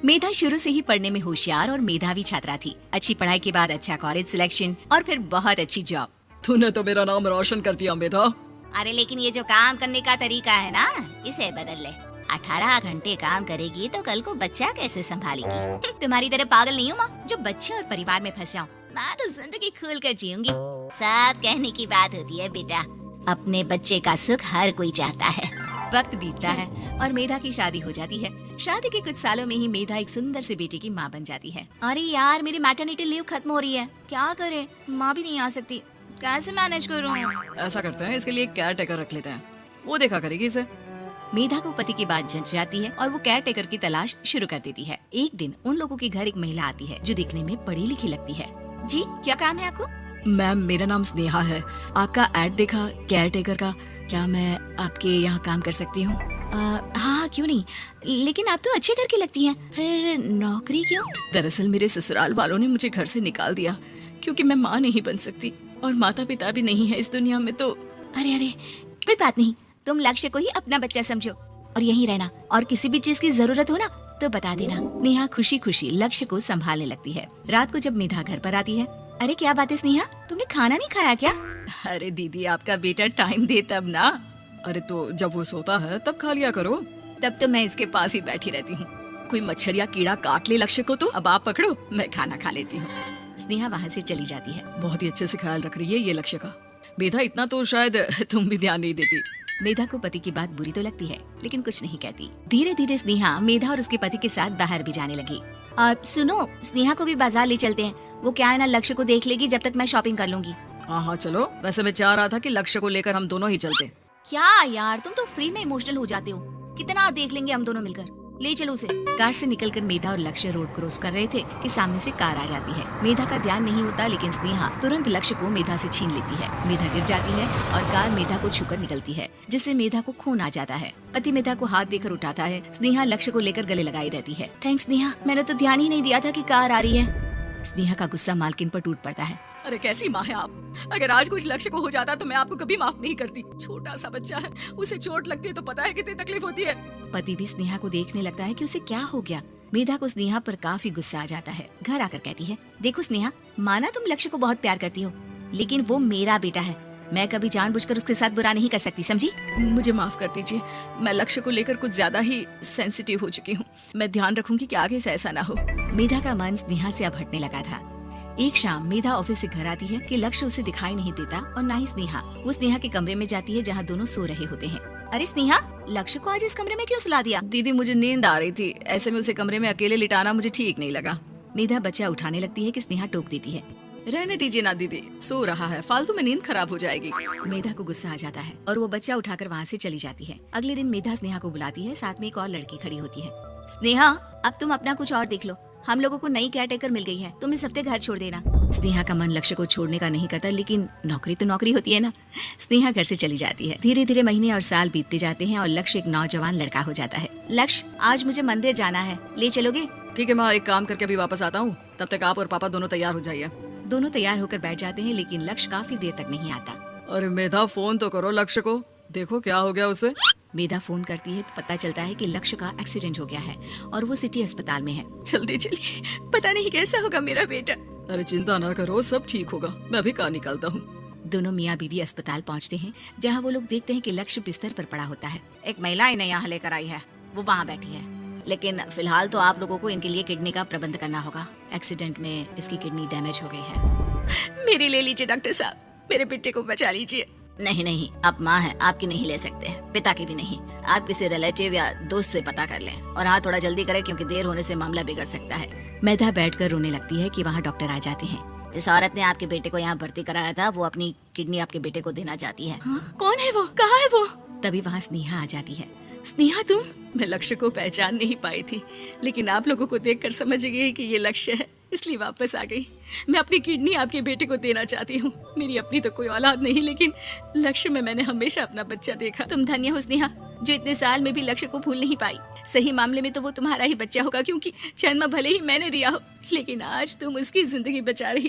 मेधा शुरू से ही पढ़ने में होशियार और मेधावी छात्रा थी। अच्छी पढ़ाई के बाद अच्छा कॉलेज सिलेक्शन और फिर बहुत अच्छी जॉब। तूने तो मेरा नाम रोशन कर दिया मेधा। अरे लेकिन ये जो काम करने का तरीका है ना, इसे बदल ले। 18 घंटे काम करेगी तो कल को बच्चा कैसे संभालेगी? तुम्हारी तरह पागल नहीं हूँ माँ, जो बच्चे और परिवार में फंस जाऊँ। मैं तो जिंदगी खुल कर जीऊंगी। सब कहने की बात होती है बेटा, अपने बच्चे का सुख हर कोई चाहता है। वक्त बीतता है और मेधा की शादी हो जाती है। शादी के कुछ सालों में ही मेधा एक सुंदर से बेटी की माँ बन जाती है। अरे यार, मेरी मैटरनिटी लीव खत्म हो रही है, क्या करे? माँ भी नहीं आ सकती, कैसे मैनेज करूँ? ऐसा करते हैं, इसके लिए केयर टेकर रख लेते हैं, वो देखा करेगी इसे। मेधा को पति की बात जंच जाती है और वो केयर टेकर की तलाश शुरू कर देती है। एक दिन उन लोगों के घर एक महिला आती है जो दिखने में पढ़ी लिखी लगती है। जी, क्या काम है आपको? मैम, मेरा नाम स्नेहा है। आपका एड देखा केयर टेकर का, क्या मैं आपके यहाँ काम कर सकती हूँ? हाँ, क्यों नहीं, लेकिन आप तो अच्छे घर की लगती हैं, फिर नौकरी क्यों? दरअसल मेरे ससुराल वालों ने मुझे घर से निकाल दिया क्योंकि मैं माँ नहीं बन सकती और माता पिता भी नहीं है इस दुनिया में। तो अरे कोई बात नहीं, तुम लक्ष्य को ही अपना बच्चा समझो और यहीं रहना, और किसी भी चीज की जरूरत हो ना तो बता देना। नेहा खुशी खुशी लक्ष्य को संभालने लगती है। रात को जब मेधा घर पर आती है, अरे क्या बात है स्नेहा, तुमने खाना नहीं खाया क्या? अरे दीदी, आपका बेटा टाइम दे तब ना। अरे तो जब वो सोता है तब खा लिया करो। तब तो मैं इसके पास ही बैठी रहती हूँ। कोई मच्छर या कीड़ा काट ले लक्ष्य को तो अब आप पकड़ो, मैं खाना खा लेती हूँ। स्नेहा वहाँ से चली जाती है। बहुत ही अच्छे से ख्याल रख रही है ये लक्ष्य का। मेधा, इतना तो शायद तुम भी ध्यान नहीं देती। मेधा को पति की बात बुरी तो लगती है लेकिन कुछ नहीं कहती। धीरे धीरे स्नेहा मेधा और उसके पति के साथ बाहर भी जाने लगी। सुनो, स्नेहा को भी बाजार ले चलते हैं, वो क्या है ना लक्ष्य को देख लेगी जब तक मैं शॉपिंग कर लूंगी। हाँ चलो, वैसे मैं चाह रहा था कि लक्ष्य को लेकर हम दोनों ही चलते। क्या यार, तुम तो फ्री में इमोशनल हो जाते हो, कितना देख लेंगे हम दोनों मिलकर, ले चलो उसे। कार से निकलकर मेधा और लक्ष्य रोड क्रॉस कर रहे थे कि सामने से कार आ जाती है। मेधा का ध्यान नहीं होता लेकिन स्नेहा तुरंत लक्ष्य को मेधा से छीन लेती है। मेधा गिर जाती है और कार मेधा को छूकर निकलती है, जिससे मेधा को खून आ जाता है। पति मेधा को हाथ देकर उठाता है। स्नेहा लक्ष्य को लेकर गले लगाई रहती है। थैंक्स स्नेहा, मैंने तो ध्यान ही नहीं दिया था कि कार आ रही है। स्नेहा का गुस्सा मालकिन पर टूट पड़ता है। अरे कैसी माँ है आप, अगर आज कुछ लक्ष्य को हो जाता तो मैं आपको कभी माफ नहीं करती। छोटा सा बच्चा है, उसे चोट लगती है तो पता है कितनी तकलीफ होती है। पति भी स्नेहा को देखने लगता है कि उसे क्या हो गया। मेधा को स्नेहा पर काफी गुस्सा आ जाता है। घर आकर कहती है, देखो स्नेहा, माना तुम लक्ष्य को बहुत प्यार करती हो, लेकिन वो मेरा बेटा है, मैं कभी जानबूझकर उसके साथ बुरा नहीं कर सकती, समझी? मुझे माफ कर दीजिए, मैं लक्ष्य को लेकर कुछ ज्यादा ही सेंसिटिव हो चुकी हूँ। मैं ध्यान रखूंगी कि आगे से ऐसा ना हो। मेधा का मन स्नेहा से अब हटने लगा था। एक शाम मेधा ऑफिस से घर आती है कि लक्ष्य उसे दिखाई नहीं देता और ना ही स्नेहा। वो स्नेहा के कमरे में जाती है जहाँ दोनों सो रहे होते हैं। अरे स्नेहा, लक्ष्य को आज इस कमरे में क्यों सुला दिया? दीदी, मुझे नींद आ रही थी, ऐसे में उसे कमरे में अकेले लिटाना मुझे ठीक नहीं लगा। मेधा बच्चा उठाने लगती है कि स्नेहा टोक देती है। रहने दीजिए ना दीदी, सो रहा है, फालतू में नींद खराब हो जाएगी। मेधा को गुस्सा आ जाता है और वो बच्चा उठाकर वहाँ से चली जाती है। अगले दिन मेधा स्नेहा को बुलाती है, साथ में एक और लड़की खड़ी होती है। स्नेहा, अब तुम अपना कुछ और देख लो, हम लोगों को नई केयर टेकर मिल गई है, तुम इस हफ्ते घर छोड़ देना। स्नेहा का मन लक्ष्य को छोड़ने का नहीं करता, लेकिन नौकरी तो नौकरी होती है ना। स्नेहा घर से चली जाती है। धीरे धीरे महीने और साल बीतते जाते हैं और लक्ष्य एक नौजवान लड़का हो जाता है। लक्ष्य, आज मुझे मंदिर जाना है, ले चलोगे? ठीक है माँ, एक काम करके अभी वापस आता हूँ, तब तक आप और पापा दोनों तैयार हो जाइए। दोनों तैयार होकर बैठ जाते हैं लेकिन लक्ष्य काफी देर तक नहीं आता। अरे मेधा, फोन तो करो लक्ष्य को, देखो क्या हो गया उसे। मेधा फोन करती है तो पता चलता है कि लक्ष्य का एक्सीडेंट हो गया है और वो सिटी अस्पताल में है। जल्दी चलिए, पता नहीं कैसा होगा मेरा बेटा। अरे चिंता ना करो, सब ठीक होगा, मैं अभी कार निकालता हूँ। दोनों मियाँ बीवी अस्पताल पहुँचते हैं जहाँ वो लोग देखते हैं कि लक्ष्य बिस्तर पर पड़ा होता है। एक महिला इन्हें यहाँ लेकर आई है, वो वहाँ बैठी है, लेकिन फिलहाल तो आप लोगों को इनके लिए किडनी का प्रबंध करना होगा। एक्सीडेंट में इसकी किडनी डैमेज हो गई है। मेरी ले लीजिए डॉक्टर साहब, मेरे बेटे को बचा लीजिए। नहीं नहीं, आप माँ हैं, आपकी नहीं ले सकते, पिता की भी नहीं। आप किसी रिलेटिव या दोस्त से पता कर लें और हाँ, थोड़ा जल्दी करें क्योंकि देर होने से मामला बिगड़ सकता है। मेधा बैठकर रोने लगती है कि वहाँ डॉक्टर आ जाते हैं। जिस औरत ने आपके बेटे को यहाँ भर्ती कराया था वो अपनी किडनी आपके बेटे को देना चाहती है। हाँ? कौन है वो, कहाँ है वो? तभी वहाँ स्नेहा आ जाती है। स्नेहा तुम? मैं लक्ष्य को पहचान नहीं पाई थी, लेकिन आप लोगों को देखकर समझ गई कि ये लक्ष्य है, इसलिए वापस आ गई। मैं अपनी किडनी आपके बेटे को देना चाहती हूँ। मेरी अपनी तो कोई औलाद नहीं, लेकिन लक्ष्य में मैंने हमेशा अपना बच्चा देखा। तुम धन्य हो स्नेहा, जो इतने साल में भी लक्ष्य को भूल नहीं पाई। सही मामले में तो वो तुम्हारा ही बच्चा होगा, क्योंकि जन्म भले ही मैंने दिया हो, लेकिन आज तुम उसकी जिंदगी बचा रही